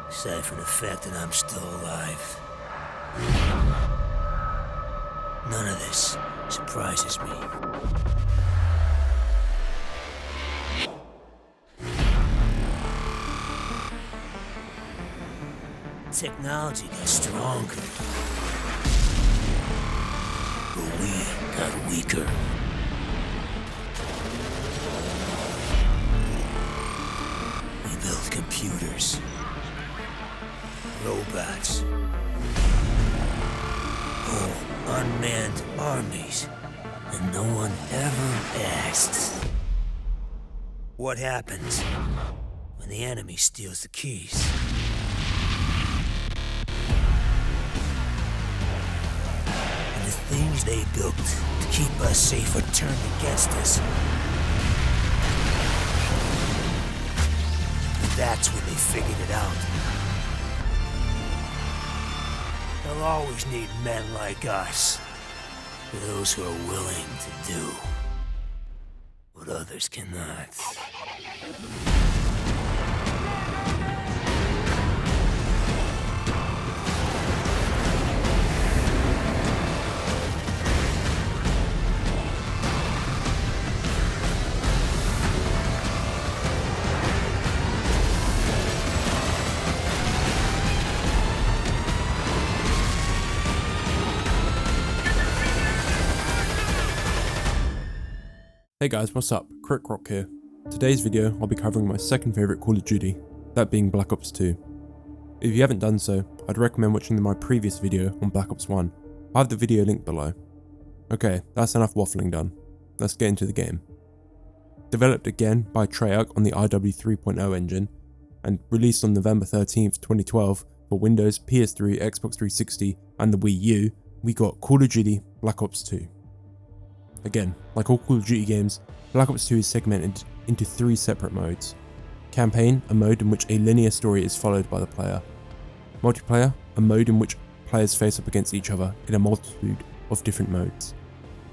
aside from the fact that I'm still alive. None of this surprises me. Technology got stronger, but we got weaker. We built computers, robots, whole unmanned armies, and no one ever asked, what happens when the enemy steals the keys? The things they built to keep us safe are turned against us. And that's when they figured it out. They'll always need men like us, those who are willing to do what others cannot. Hey guys, what's up? Croc here. Today's video I'll be covering my second favourite Call of Duty, that being Black Ops 2. If you haven't done so, I'd recommend watching my previous video on Black Ops 1. I have the video linked below. Okay, that's enough waffling done. Let's get into the game. Developed again by Treyarch on the IW 3.0 engine, and released on November 13th, 2012 for Windows, PS3, Xbox 360 and the Wii U, we got Call of Duty Black Ops 2. Again, like all Call of Duty games, Black Ops 2 is segmented into three separate modes. Campaign, a mode in which a linear story is followed by the player. Multiplayer, a mode in which players face up against each other in a multitude of different modes.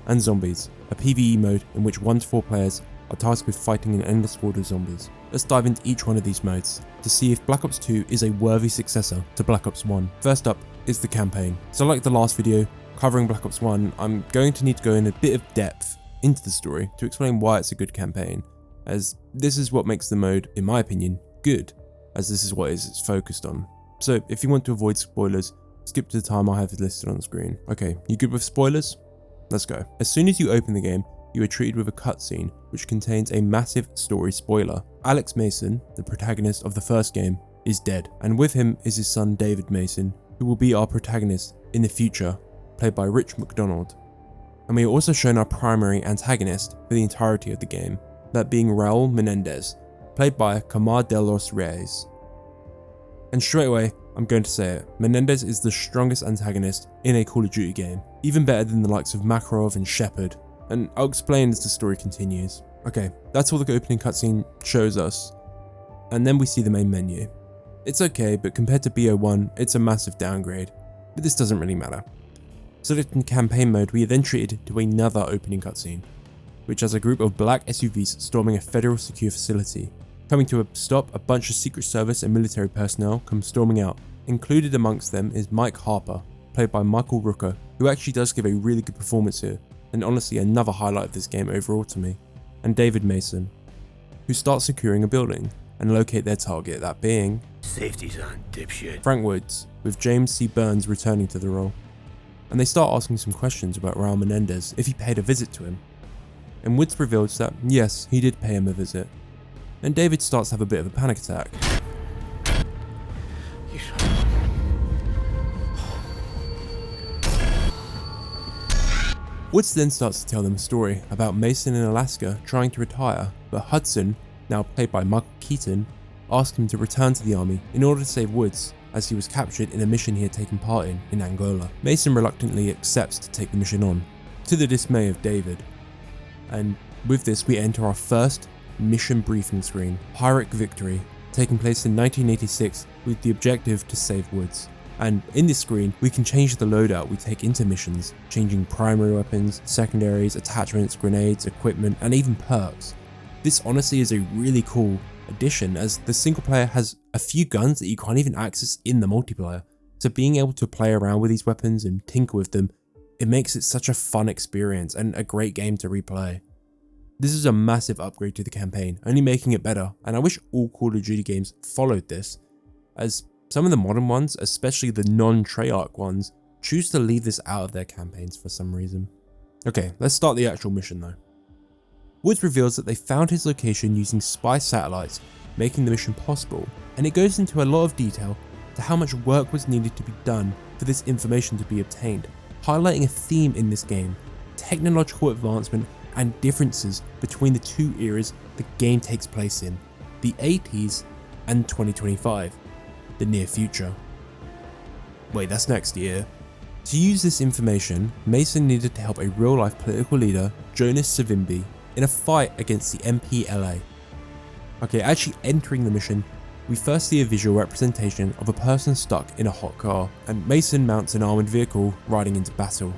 And Zombies, a PvE mode in which 1 to 4 players are tasked with fighting an endless horde of zombies. Let's dive into each one of these modes to see if Black Ops 2 is a worthy successor to Black Ops 1. First up is the campaign. So like the last video, covering Black Ops 1, I'm going to need to go in a bit of depth into the story to explain why it's a good campaign, as this is what makes the mode, in my opinion, good, as this is what it's focused on. So if you want to avoid spoilers, skip to the time I have listed on the screen. Okay, you good with spoilers? Let's go. As soon as you open the game, you are treated with a cutscene which contains a massive story spoiler. Alex Mason, the protagonist of the first game, is dead, and with him is his son David Mason, who will be our protagonist in the future, played by Rich McDonald. And we are also shown our primary antagonist for the entirety of the game, that being Raul Menendez, played by Camar de los Reyes. And straight away, I'm going to say it, Menendez is the strongest antagonist in a Call of Duty game, even better than the likes of Makarov and Shepard, and I'll explain as the story continues. Okay, that's all the opening cutscene shows us, and then we see the main menu. It's okay, but compared to BO1, it's a massive downgrade, but this doesn't really matter. Selecting campaign mode, we are then treated to another opening cutscene, which has a group of black SUVs storming a federal secure facility. Coming to a stop, a bunch of Secret Service and military personnel come storming out. Included amongst them is Mike Harper, played by Michael Rooker, who actually does give a really good performance here, and honestly another highlight of this game overall to me, and David Mason, who starts securing a building and locate their target, that being Safety's on, dipshit. Frank Woods, with James C. Burns returning to the role. And they start asking some questions about Raul Menendez if he paid a visit to him. And Woods reveals that yes, he did pay him a visit. And David starts to have a bit of a panic attack. Woods then starts to tell them a story about Mason in Alaska trying to retire, but Hudson, now played by Michael Keaton, asks him to return to the army in order to save Woods, as he was captured in a mission he had taken part in Angola. Mason reluctantly accepts to take the mission on, to the dismay of David. And with this we enter our first mission briefing screen, Pyrrhic Victory, taking place in 1986 with the objective to save Woods. And in this screen, we can change the loadout we take into missions, changing primary weapons, secondaries, attachments, grenades, equipment, and even perks. This honestly is a really cool addition, as the single player has a few guns that you can't even access in the multiplayer. So being able to play around with these weapons and tinker with them, it makes it such a fun experience and a great game to replay. This is a massive upgrade to the campaign, only making it better, and I wish all Call of Duty games followed this, as some of the modern ones, especially the non-Treyarch ones, choose to leave this out of their campaigns for some reason. Okay, let's start the actual mission though. Woods reveals that they found his location using spy satellites, making the mission possible, and it goes into a lot of detail to how much work was needed to be done for this information to be obtained, highlighting a theme in this game: technological advancement and differences between the two eras the game takes place in, the 80s and 2025, the near future. Wait, that's next year. To use this information, Mason needed to help a real-life political leader, Jonas Savimbi, in a fight against the MPLA. Okay, actually entering the mission, we first see a visual representation of a person stuck in a hot car, and Mason mounts an armoured vehicle riding into battle.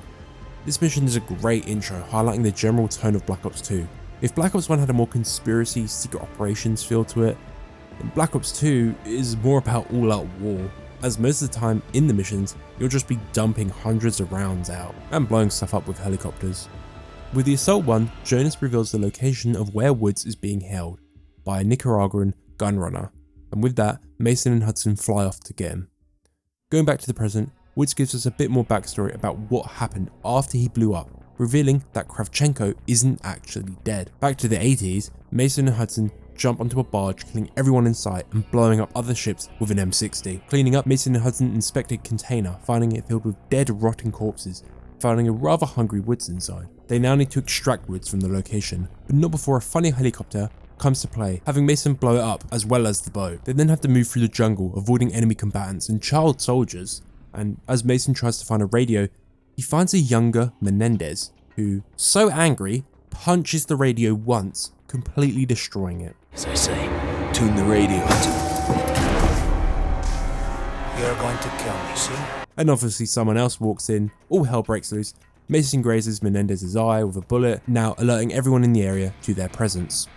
This mission is a great intro, highlighting the general tone of Black Ops 2. If Black Ops 1 had a more conspiracy, secret operations feel to it, then Black Ops 2 is more about all-out war, as most of the time in the missions, you'll just be dumping hundreds of rounds out and blowing stuff up with helicopters. With the Assault one, Jonas reveals the location of where Woods is being held by a Nicaraguan gunrunner, and with that, Mason and Hudson fly off to get him. Going back to the present, Woods gives us a bit more backstory about what happened after he blew up, revealing that Kravchenko isn't actually dead. Back to the 80s, Mason and Hudson jump onto a barge, killing everyone in sight and blowing up other ships with an M60. Cleaning up, Mason and Hudson inspect a container, finding it filled with dead, rotting corpses, finding a rather hungry Woods inside. They now need to extract Woods from the location, but not before a funny helicopter comes to play, having Mason blow it up as well as the boat. They then have to move through the jungle, avoiding enemy combatants and child soldiers, and as Mason tries to find a radio, he finds a younger Menendez, who, so angry, punches the radio once, completely destroying it. As I say, tune the radio. You're going to kill me, see? And obviously someone else walks in, all hell breaks loose. Mason grazes Menendez's eye with a bullet, now alerting everyone in the area to their presence.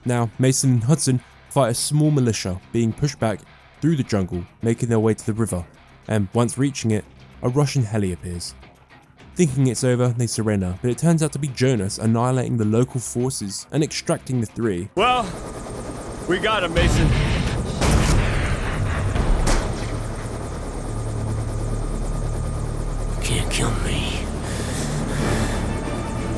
Now, Mason and Hudson fight a small militia being pushed back through the jungle, making their way to the river, and once reaching it, a Russian heli appears. Thinking it's over, they surrender, but it turns out to be Jonas annihilating the local forces and extracting the three. Well, we got him, Mason. Can't kill me.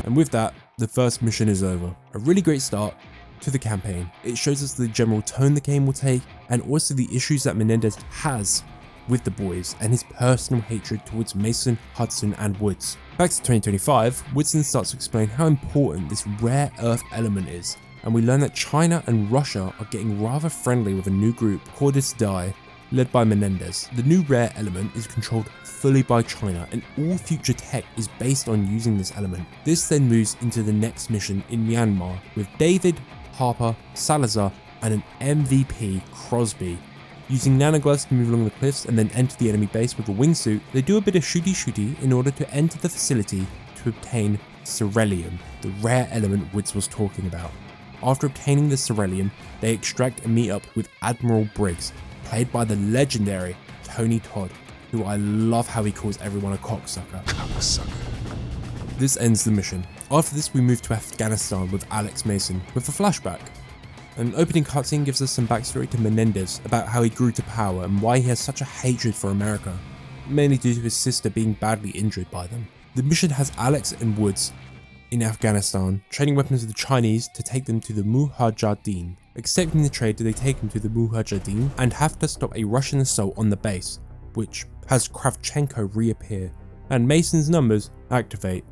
And with that, the first mission is over. A really great start to the campaign. It shows us the general tone the game will take, and also the issues that Menendez has with the boys and his personal hatred towards Mason, Hudson and Woods. Back to 2025, Woodson starts to explain how important this rare earth element is, and we learn that China and Russia are getting rather friendly with a new group, Cordis Die, led by Menendez. The new rare element is controlled fully by China, and all future tech is based on using this element. This then moves into the next mission in Myanmar with David, Harper, Salazar and an MVP, Crosby. Using nanogloves to move along the cliffs and then enter the enemy base with a wingsuit, they do a bit of shooty in order to enter the facility to obtain Cerellium, the rare element Woods was talking about. After obtaining the Cerellium, they extract and meet up with Admiral Briggs, played by the legendary Tony Todd, who I love how he calls everyone a cocksucker. I'm a sucker. This ends the mission. After this, we move to Afghanistan with Alex Mason with a flashback. An opening cutscene gives us some backstory to Menendez about how he grew to power and why he has such a hatred for America, mainly due to his sister being badly injured by them. The mission has Alex and Woods in Afghanistan trading weapons with the Chinese to take them to the Mujahideen. Accepting the trade, they take him to the Mujahideen and have to stop a Russian assault on the base, which has Kravchenko reappear, and Mason's numbers activate,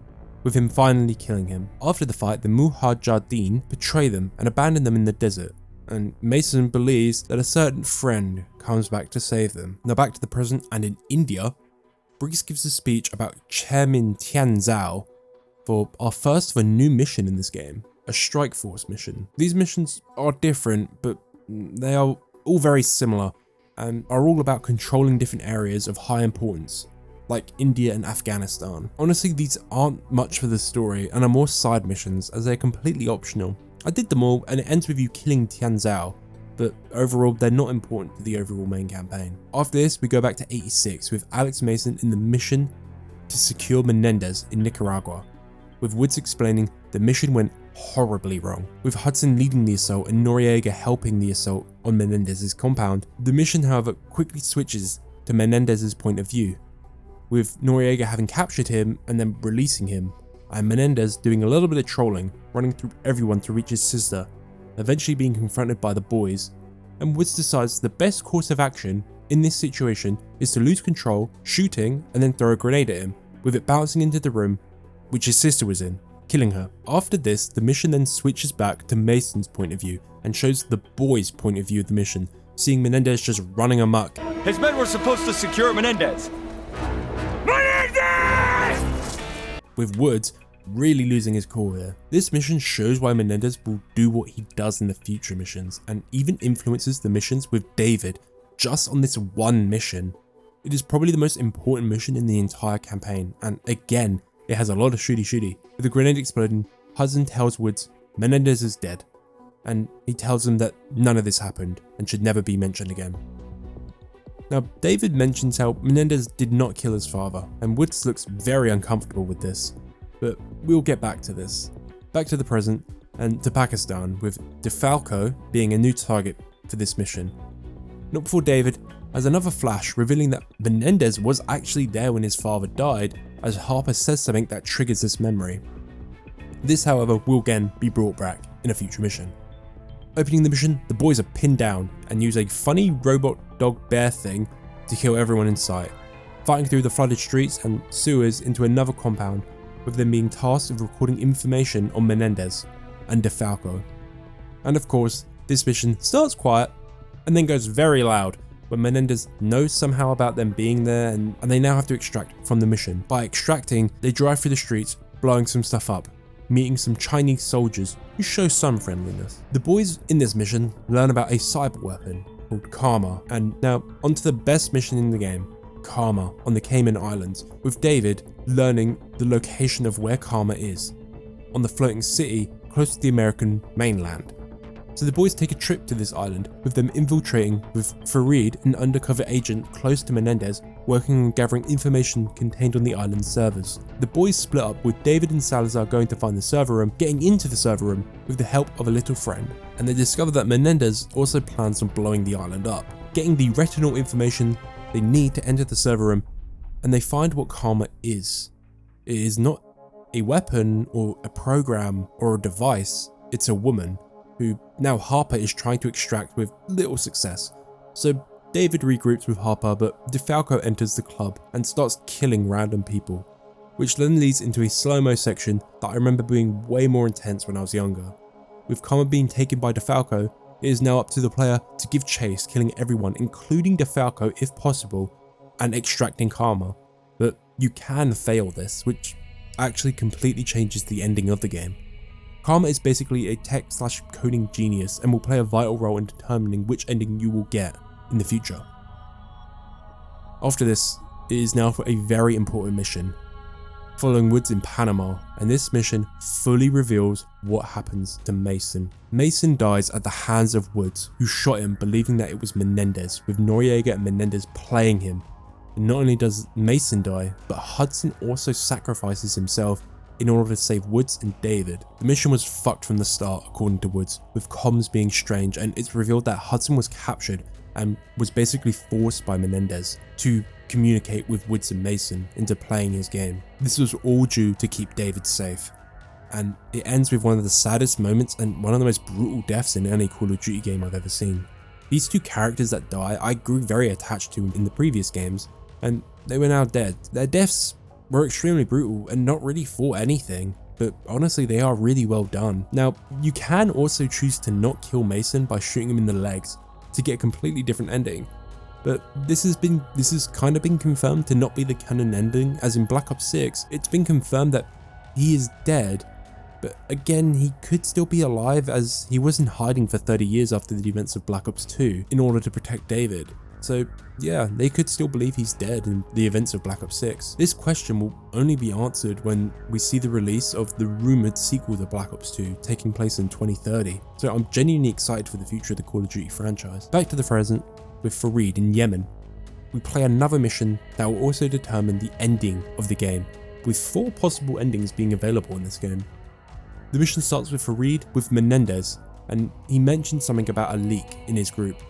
with him finally killing him. After the fight, the Mujahideen betray them and abandon them in the desert, and Mason believes that a certain friend comes back to save them. Now back to the present, and in India, Briggs gives a speech about Chairman Tianzhou for our first of a new mission in this game, a strike force mission. These missions are different, but they are all very similar and are all about controlling different areas of high importance, like India and Afghanistan. Honestly, these aren't much for the story and are more side missions as they're completely optional. I did them all, and it ends with you killing Tianzhao, but overall they're not important to the overall main campaign. After this, we go back to 86 with Alex Mason in the mission to secure Menendez in Nicaragua, with Woods explaining the mission went horribly wrong, with Hudson leading the assault and Noriega helping the assault on Menendez's compound. The mission, however, quickly switches to Menendez's point of view, with Noriega having captured him and then releasing him, and Menendez doing a little bit of trolling, running through everyone to reach his sister, eventually being confronted by the boys, and Woods decides the best course of action in this situation is to lose control, shooting, and then throw a grenade at him, with it bouncing into the room which his sister was in, killing her. After this, the mission then switches back to Mason's point of view and shows the boys' point of view of the mission, seeing Menendez just running amok. His men were supposed to secure Menendez. Menendez! With Woods really losing his cool here. This mission shows why Menendez will do what he does in the future missions, and even influences the missions with David just on this one mission. It is probably the most important mission in the entire campaign, and again, it has a lot of shooty. With the grenade exploding, Hudson tells Woods Menendez is dead, and he tells him that none of this happened and should never be mentioned again. Now, David mentions how Menendez did not kill his father, and Woods looks very uncomfortable with this, but we'll get back to this. Back to the present, and to Pakistan, with DeFalco being a new target for this mission. Not before David has another flash revealing that Menendez was actually there when his father died, as Harper says something that triggers this memory. This, however, will again be brought back in a future mission. Opening the mission, the boys are pinned down and use a funny robot dog bear thing to kill everyone in sight, fighting through the flooded streets and sewers into another compound, with them being tasked with recording information on Menendez and DeFalco. And of course, this mission starts quiet and then goes very loud when Menendez knows somehow about them being there, and they now have to extract from the mission. By extracting, they drive through the streets, blowing some stuff up, meeting some Chinese soldiers who show some friendliness. The boys in this mission learn about a cyber weapon called Karma, and now onto the best mission in the game, Karma on the Cayman Islands, with David learning the location of where Karma is, on the floating city close to the American mainland. So the boys take a trip to this island, with them infiltrating with Farid, an undercover agent close to Menendez, working on gathering information contained on the island's servers. The boys split up, with David and Salazar going to find the server room, getting into the server room with the help of a little friend, and they discover that Menendez also plans on blowing the island up, getting the retinal information they need to enter the server room, and they find what Karma is. It is not a weapon or a program or a device, it's a woman, who now Harper is trying to extract with little success. So David regroups with Harper, but DeFalco enters the club and starts killing random people, which then leads into a slow-mo section that I remember being way more intense when I was younger. With Karma being taken by DeFalco, it is now up to the player to give chase, killing everyone, including DeFalco if possible, and extracting Karma. But you can fail this, which actually completely changes the ending of the game. Karma is basically a tech/coding genius and will play a vital role in determining which ending you will get in the future. After this, it is now for a very important mission, following Woods in Panama, and this mission fully reveals what happens to Mason. Mason dies at the hands of Woods, who shot him believing that it was Menendez, with Noriega and Menendez playing him. And not only does Mason die, but Hudson also sacrifices himself in order to save Woods and David. The mission was fucked from the start, according to Woods, with comms being strange, and it's revealed that Hudson was captured and was basically forced by Menendez to communicate with Woods and Mason into playing his game. This was all due to keep David safe, and it ends with one of the saddest moments and one of the most brutal deaths in any Call of Duty game I've ever seen. These two characters that die, I grew very attached to in the previous games, and they were now dead. Their deaths were extremely brutal and not really for anything, but honestly they are really well done. Now, you can also choose to not kill Mason by shooting him in the legs to get a completely different ending, but this has kind of been confirmed to not be the canon ending, as in Black Ops 6, it's been confirmed that he is dead, but again, he could still be alive, as he was in hiding for 30 years after the events of Black Ops 2 in order to protect David. So yeah, they could still believe he's dead in the events of Black Ops 6. This question will only be answered when we see the release of the rumored sequel to Black Ops 2 taking place in 2030. So I'm genuinely excited for the future of the Call of Duty franchise. Back to the present with Fareed in Yemen. We play another mission that will also determine the ending of the game, with 4 possible endings being available in this game. The mission starts with Fareed with Menendez, and he mentioned something about a leak in his group.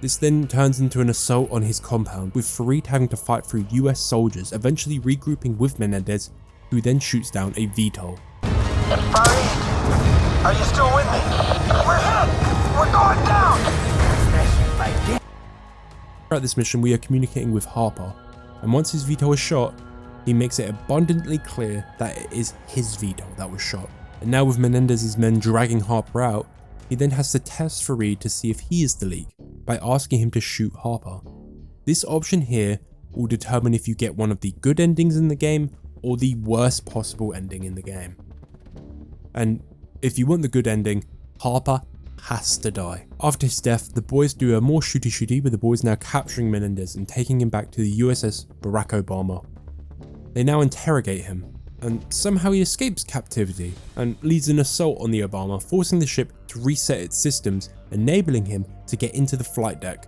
This then turns into an assault on his compound, with Fareed having to fight through US soldiers, eventually regrouping with Menendez, who then shoots down a VTOL. Fareed, are you still with me? We're hit! We're going down! Throughout this mission, we are communicating with Harper, and once his VTOL is shot, he makes it abundantly clear that it is his VTOL that was shot. And now with Menendez's men dragging Harper out, he then has to test Fareed to see if he is the leak by asking him to shoot Harper. This option here will determine if you get one of the good endings in the game or the worst possible ending in the game. And if you want the good ending, Harper has to die. After his death, the boys do a more shooty with the boys now capturing Menendez and taking him back to the USS Barack Obama. They now interrogate him, and somehow he escapes captivity and leads an assault on the Obama, forcing the ship to reset its systems, enabling him to get into the flight deck.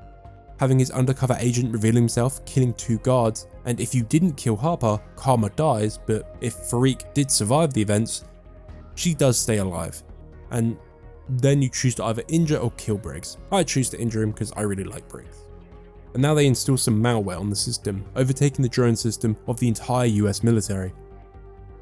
Having his undercover agent reveal himself, killing 2 guards, and if you didn't kill Harper, Karma dies, but if Fareed did survive the events, she does stay alive. And then you choose to either injure or kill Briggs. I choose to injure him because I really like Briggs. And now they install some malware on the system, overtaking the drone system of the entire US military.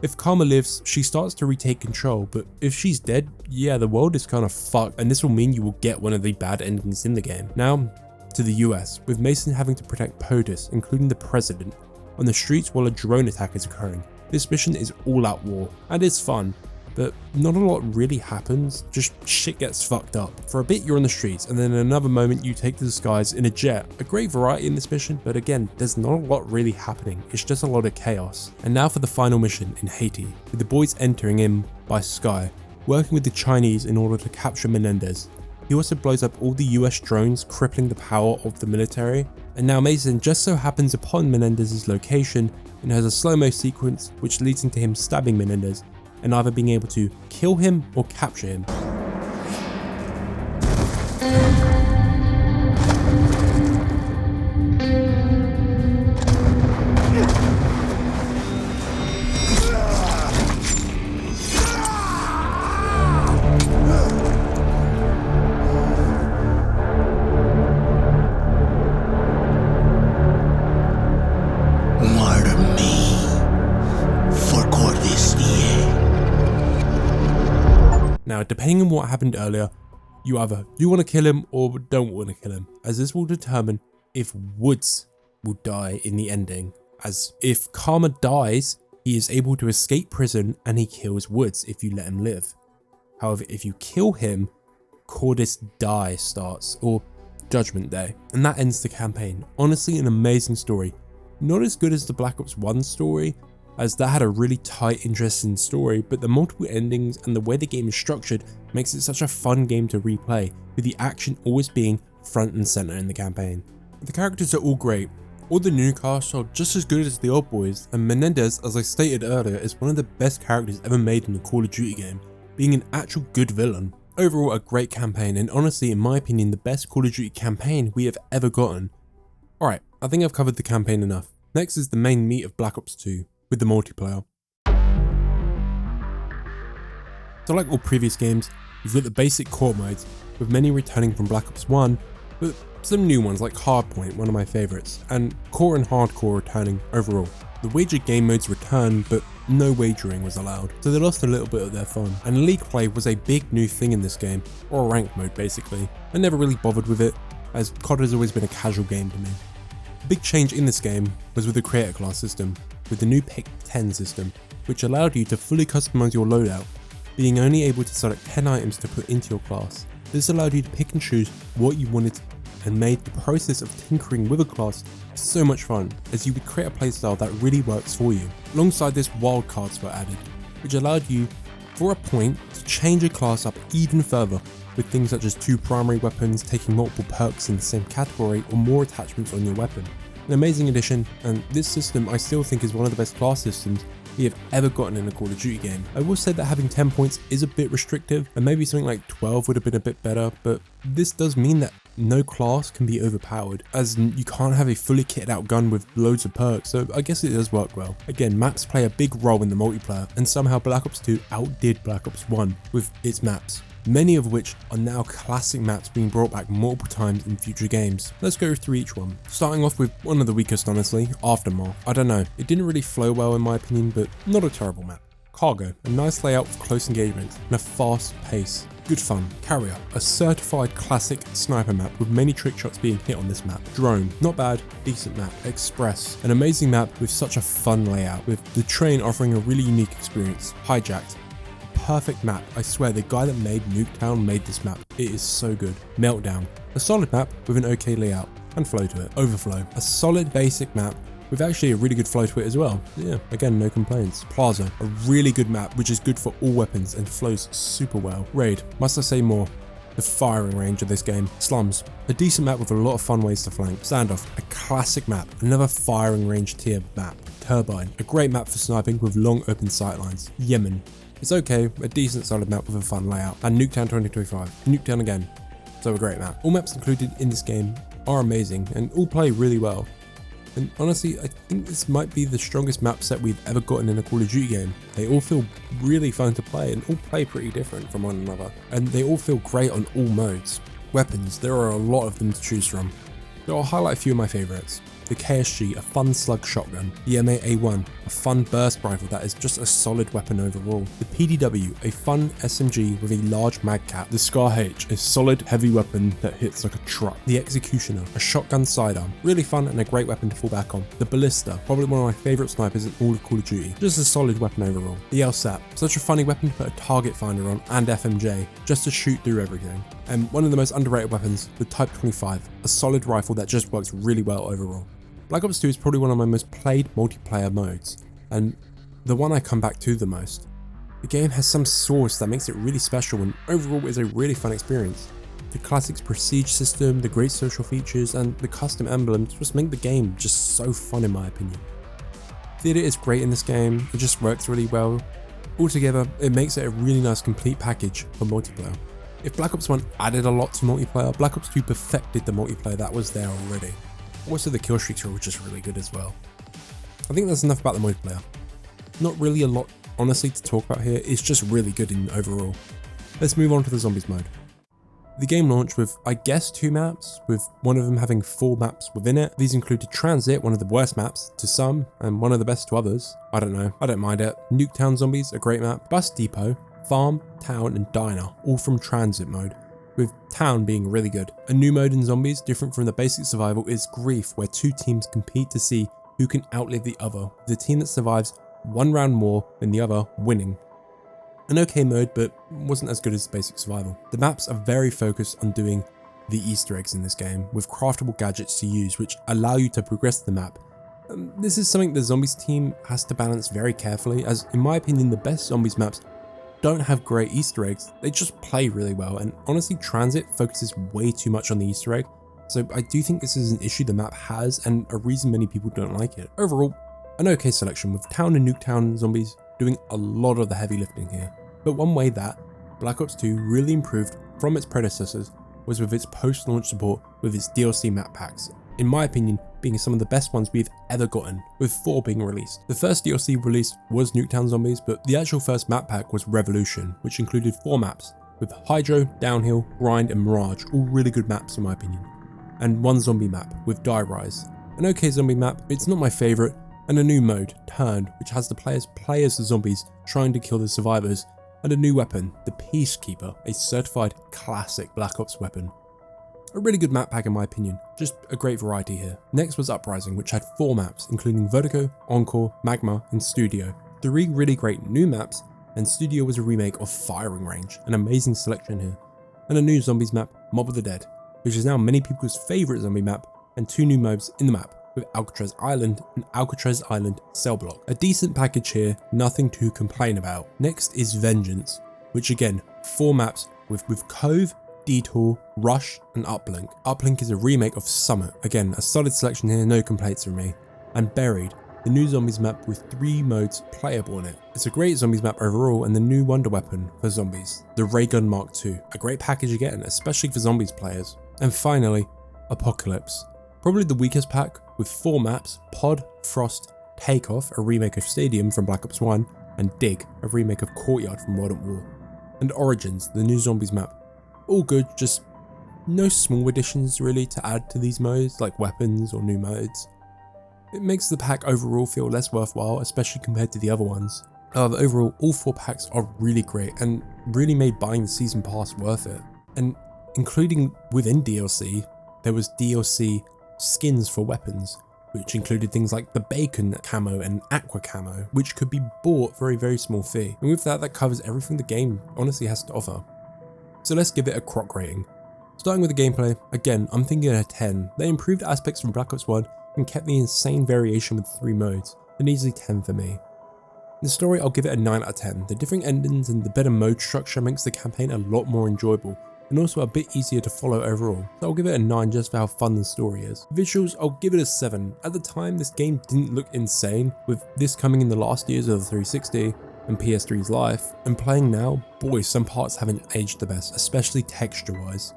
If Karma lives, she starts to retake control, but if she's dead, yeah, the world is kind of fucked, and this will mean you will get one of the bad endings in the game. Now, to the US, with Mason having to protect POTUS, including the president, on the streets while a drone attack is occurring. This mission is all out war, and it's fun, but not a lot really happens, just shit gets fucked up. For a bit you're on the streets, and then in another moment you take to the skies in a jet. A great variety in this mission, but again, there's not a lot really happening, it's just a lot of chaos. And now for the final mission in Haiti, with the boys entering in by sky, working with the Chinese in order to capture Menendez. He also blows up all the US drones, crippling the power of the military. And now Mason just so happens upon Menendez's location and has a slow-mo sequence which leads into him stabbing Menendez and either being able to kill him or capture him. Now, depending on what happened earlier, you either do want to kill him or don't want to kill him, as this will determine if Woods will die in the ending. As if Karma dies, he is able to escape prison and he kills Woods if you let him live. However, if you kill him, Cordis Die starts, or Judgment Day, and that ends the campaign. Honestly, an amazing story. Not as good as the Black Ops 1 story, as that had a really tight, interesting story, but the multiple endings and the way the game is structured makes it such a fun game to replay, with the action always being front and center in the campaign. The characters are all great. All the new cast are just as good as the old boys, and Menendez, as I stated earlier, is one of the best characters ever made in a Call of Duty game, being an actual good villain. Overall, a great campaign, and honestly, in my opinion, the best Call of Duty campaign we have ever gotten. Alright, I think I've covered the campaign enough. Next is the main meat of Black Ops 2. With the multiplayer. So like all previous games, you've got the basic core modes, with many returning from Black Ops 1, but some new ones like Hardpoint, one of my favourites, and Core and Hardcore returning overall. The wager game modes returned, but no wagering was allowed, so they lost a little bit of their fun. And League Play was a big new thing in this game, or a rank mode basically. I never really bothered with it, as COD has always been a casual game to me. The big change in this game was with the creator class system, with the new Pick 10 system, which allowed you to fully customize your loadout, being only able to select 10 items to put into your class. This allowed you to pick and choose what you wanted and made the process of tinkering with a class so much fun, as you would create a playstyle that really works for you. Alongside this, wildcards were added, which allowed you, for a point, to change a class up even further, with things such as 2 primary weapons, taking multiple perks in the same category, or more attachments on your weapon. An amazing addition, and this system I still think is one of the best class systems we have ever gotten in a Call of Duty game. I will say that having 10 points is a bit restrictive, and maybe something like 12 would have been a bit better, but this does mean that no class can be overpowered, as you can't have a fully kitted out gun with loads of perks, so I guess it does work well. Again, maps play a big role in the multiplayer, and somehow Black Ops 2 outdid Black Ops 1 with its maps, many of which are now classic maps being brought back multiple times in future games. Let's go through each one. Starting off with one of the weakest, honestly, Aftermath. I don't know, it didn't really flow well in my opinion, but not a terrible map. Cargo, a nice layout with close engagement and a fast pace. Good fun. Carrier, a certified classic sniper map with many trick shots being hit on this map. Drone, not bad, decent map. Express, an amazing map with such a fun layout, with the train offering a really unique experience. Hijacked, perfect map. I swear the guy that made Nuketown made this map. It is so good. Meltdown, a solid map with an okay layout and flow to it. Overflow, a solid basic map with actually a really good flow to it as well. Yeah, again, no complaints. Plaza, a really good map which is good for all weapons and flows super well. Raid, must I say more? The firing range of this game. Slums, a decent map with a lot of fun ways to flank. Standoff, a classic map, another firing range tier map. Turbine, a great map for sniping with long open sightlines. Yemen, it's okay, a decent solid map with a fun layout. And Nuketown 2025, Nuketown again, so a great map. All maps included in this game are amazing and all play really well. And honestly, I think this might be the strongest map set we've ever gotten in a Call of Duty game. They all feel really fun to play and all play pretty different from one another. And they all feel great on all modes. Weapons, there are a lot of them to choose from. So I'll highlight a few of my favourites. The KSG, a fun slug shotgun. The MA-A1, a fun burst rifle that is just a solid weapon overall. The PDW, a fun SMG with a large mag cap. The Scar H, a solid heavy weapon that hits like a truck. The Executioner, a shotgun sidearm, really fun and a great weapon to fall back on. The Ballista, probably one of my favourite snipers in all of Call of Duty, just a solid weapon overall. The LSAT, such a funny weapon to put a target finder on, and FMJ, just to shoot through everything. And one of the most underrated weapons, the Type 25, a solid rifle that just works really well overall. Black Ops 2 is probably one of my most played multiplayer modes, and the one I come back to the most. The game has some source that makes it really special and overall is a really fun experience. The classic prestige system, the great social features, and the custom emblems just make the game just so fun in my opinion. Theater is great in this game, it just works really well. Altogether, it makes it a really nice complete package for multiplayer. If Black Ops 1 added a lot to multiplayer, Black Ops 2 perfected the multiplayer that was there already. Also, the kill streaks are just really good as well. I think that's enough about the multiplayer. Not really a lot, honestly, to talk about here. It's just really good in overall. Let's move on to the zombies mode. The game launched with, I guess, 2 maps, with one of them having 4 maps within it. These included Transit, one of the worst maps to some, and one of the best to others. I don't know, I don't mind it. Nuketown Zombies, a great map. Bus Depot, Farm, Town, and Diner, all from Transit mode, with Town being really good. A new mode in Zombies, different from the basic survival, is Grief, where 2 teams compete to see who can outlive the other, the team that survives 1 round more than the other winning. An okay mode, but wasn't as good as basic survival. The maps are very focused on doing the Easter eggs in this game, with craftable gadgets to use which allow you to progress the map. This is something the Zombies team has to balance very carefully, as in my opinion the best Zombies maps don't have great Easter eggs, they just play really well, and honestly Transit focuses way too much on the Easter egg, so I do think this is an issue the map has and a reason many people don't like it. Overall, an okay selection, with Town and Nuketown Zombies doing a lot of the heavy lifting here. But one way that Black Ops 2 really improved from its predecessors was with its post-launch support with its DLC map packs, in my opinion being some of the best ones we've ever gotten, with 4 being released. The first DLC release was Nuketown Zombies, but the actual first map pack was Revolution, which included 4 maps, with Hydro, Downhill, Grind and Mirage, all really good maps in my opinion, and 1 zombie map with Die Rise. An okay zombie map, it's not my favourite, and a new mode, Turned, which has the players play as the zombies trying to kill the survivors, and a new weapon, the Peacekeeper, a certified classic Black Ops weapon. A really good map pack in my opinion, just a great variety here. Next was Uprising, which had 4 maps, including Vertigo, Encore, Magma and Studio. 3 really great new maps, and Studio was a remake of Firing Range, an amazing selection here. And a new zombies map, Mob of the Dead, which is now many people's favourite zombie map, and 2 new mobs in the map, with Alcatraz Island and Alcatraz Island Cell Block. A decent package here, nothing to complain about. Next is Vengeance, which again, 4 maps with Cove, Detour, Rush, and Uplink. Uplink is a remake of Summit. Again, a solid selection here, no complaints from me. And Buried, the new zombies map with 3 modes playable in it. It's a great zombies map overall and the new wonder weapon for zombies, the Ray Gun Mark II. A great package again, especially for zombies players. And finally, Apocalypse. Probably the weakest pack with 4 maps, Pod, Frost, Takeoff, a remake of Stadium from Black Ops 1, and Dig, a remake of Courtyard from World at War. And Origins, the new zombies map. All good, just no small additions really to add to these modes, like weapons or new modes. It makes the pack overall feel less worthwhile, especially compared to the other ones. However, overall, all 4 packs are really great and really made buying the season pass worth it. And including within DLC, there was DLC skins for weapons, which included things like the Bacon camo and Aqua camo, which could be bought for a very small fee. And with that covers everything the game honestly has to offer. So let's give it a Croc rating. Starting with the gameplay, again, I'm thinking a 10. They improved aspects from Black Ops 1 and kept the insane variation with 3 modes, an easy 10 for me. The story, I'll give it a 9 out of 10. The different endings and the better mode structure makes the campaign a lot more enjoyable, and also a bit easier to follow overall, so I'll give it a 9 just for how fun the story is. Visuals, I'll give it a 7. At the time, this game didn't look insane, with this coming in the last years of the 360 and PS3's life, and playing now, boy, some parts haven't aged the best, especially texture wise.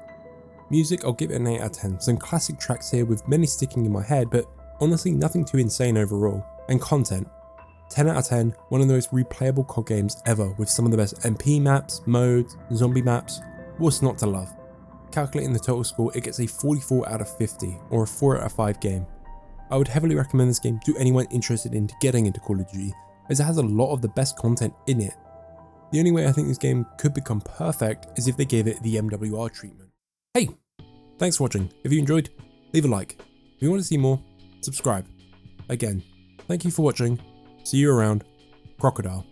Music, I'll give it an 8 out of 10. Some classic tracks here with many sticking in my head, but honestly nothing too insane overall. And content, 10 out of 10, one of the most replayable COD games ever, with some of the best MP maps, modes, zombie maps. What's not to love? Calculating the total score, it gets a 44 out of 50, or a 4 out of 5 game. I would heavily recommend this game to anyone interested in getting into Call of Duty, as it has a lot of the best content in it. The only way I think this game could become perfect is if they gave it the MWR treatment. Hey, thanks for watching. If you enjoyed, leave a like. If you want to see more, subscribe. Again, thank you for watching. See you around. Crocodile.